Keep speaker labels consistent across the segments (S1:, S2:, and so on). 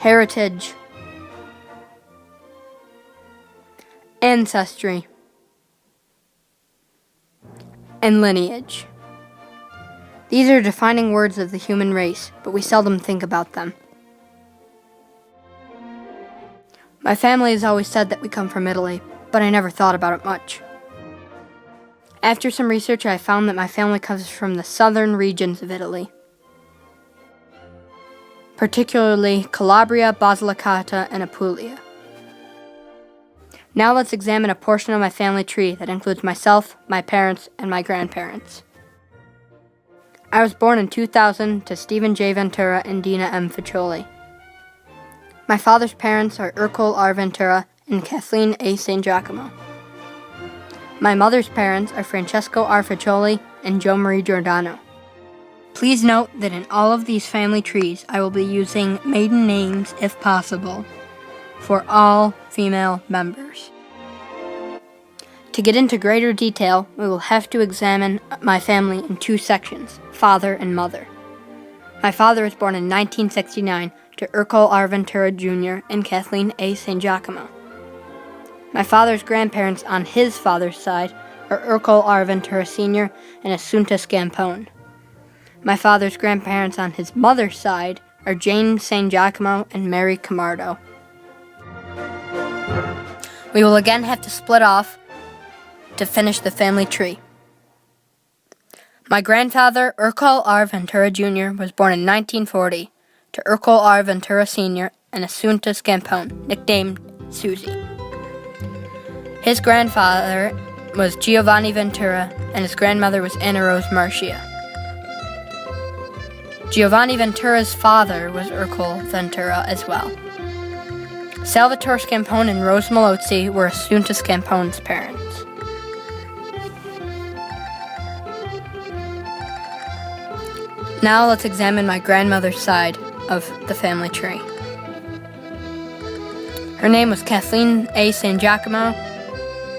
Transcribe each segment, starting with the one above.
S1: heritage, ancestry, and lineage. These are defining words of the human race, but we seldom think about them. My family has always said that we come from Italy, but I never thought about it much. After some research, I found that my family comes from the southern regions of Italy, particularly Calabria, Basilicata, and Apulia. Now let's examine a portion of my family tree that includes myself, my parents, and my grandparents. I was born in 2000 to Stephen J. Ventura and Dina M. Ficcioli. My father's parents are Ercole R. Ventura and Kathleen A. St. Giacomo. My mother's parents are Francesco R. Ficcioli and Jo Marie Giordano. Please note that in all of these family trees, I will be using maiden names if possible for all female members. To get into greater detail, we will have to examine my family in two sections, father and mother. My father was born in 1969 to Ercole R. Ventura Jr. and Kathleen A. St. Giacomo. My father's grandparents on his father's side are Ercole R. Ventura Sr. and Assunta Scampone. My father's grandparents on his mother's side are Jane St. Giacomo and Mary Camardo. We will again have to split off to finish the family tree. My grandfather, Ercole R. Ventura Jr., was born in 1940 to Ercole R. Ventura Sr. and Assunta Scampone, nicknamed Susie. His grandfather was Giovanni Ventura, and his grandmother was Anna Rose Marcia. Giovanni Ventura's father was Ercole Ventura as well. Salvatore Scampone and Rose Malozzi were Assunta Scampone's parents. Now let's examine my grandmother's side of the family tree. Her name was Kathleen A. St. Giacomo,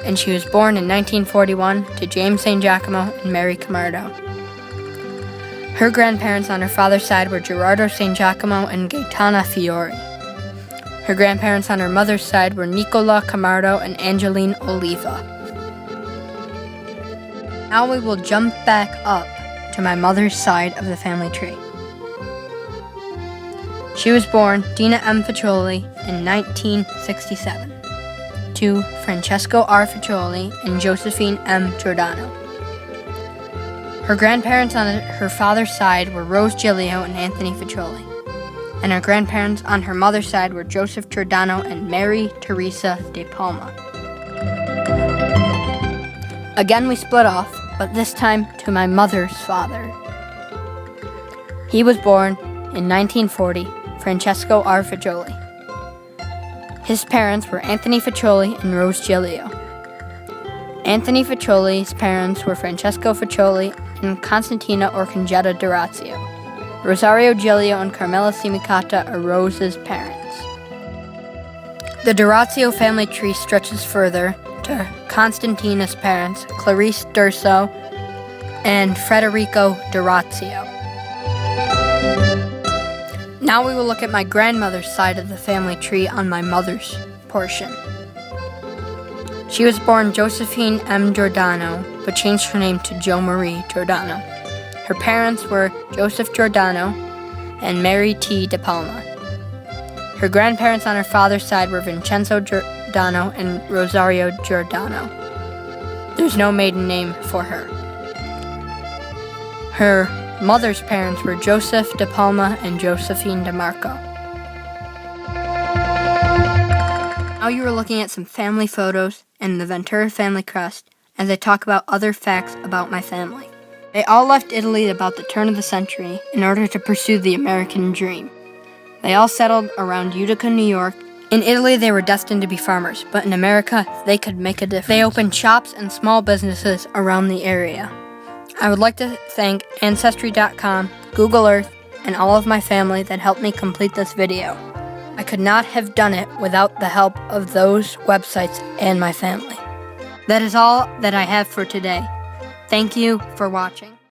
S1: and she was born in 1941 to James St. Giacomo and Mary Camardo. Her grandparents on her father's side were Gerardo St. Giacomo and Gaetana Fiore. Her grandparents on her mother's side were Nicola Camardo and Angeline Oliva. Now we will jump back up to my mother's side of the family tree. She was born Dina M. Ficcioli in 1967 to Francesco R. Ficcioli and Josephine M. Giordano. Her grandparents on her father's side were Rose Giglio and Anthony Ficcioli, and her grandparents on her mother's side were Joseph Giordano and Mary Teresa de Palma. Again we split off, but this time to my mother's father. He was born in 1940, Francesco R. Ficcioli. His parents were Anthony Ficcioli and Rose Giglio. Anthony Ficcioli's parents were Francesco Ficcioli and Constantina or Congetta D'Orazio. Rosario Giglio and Carmela Simicata are Rose's parents. The D'Orazio family tree stretches further to Constantina's parents, Clarice Durso and Federico D'Orazio. Now we will look at my grandmother's side of the family tree on my mother's portion. She was born Josephine M. Giordano, but changed her name to Jo Marie Giordano. Her parents were Joseph Giordano and Mary T. de Palma. Her grandparents on her father's side were Vincenzo Giordano and Rosario Giordano. There's no maiden name for her. Her mother's parents were Joseph de Palma and Josephine de Marco. Now you are looking at some family photos and the Ventura family crest as I talk about other facts about my family. They all left Italy about the turn of the century in order to pursue the American dream. They all settled around Utica, New York. In Italy, they were destined to be farmers, but in America, they could make a difference. They opened shops and small businesses around the area. I would like to thank Ancestry.com, Google Earth, and all of my family that helped me complete this video. I could not have done it without the help of those websites and my family. That is all that I have for today. Thank you for watching.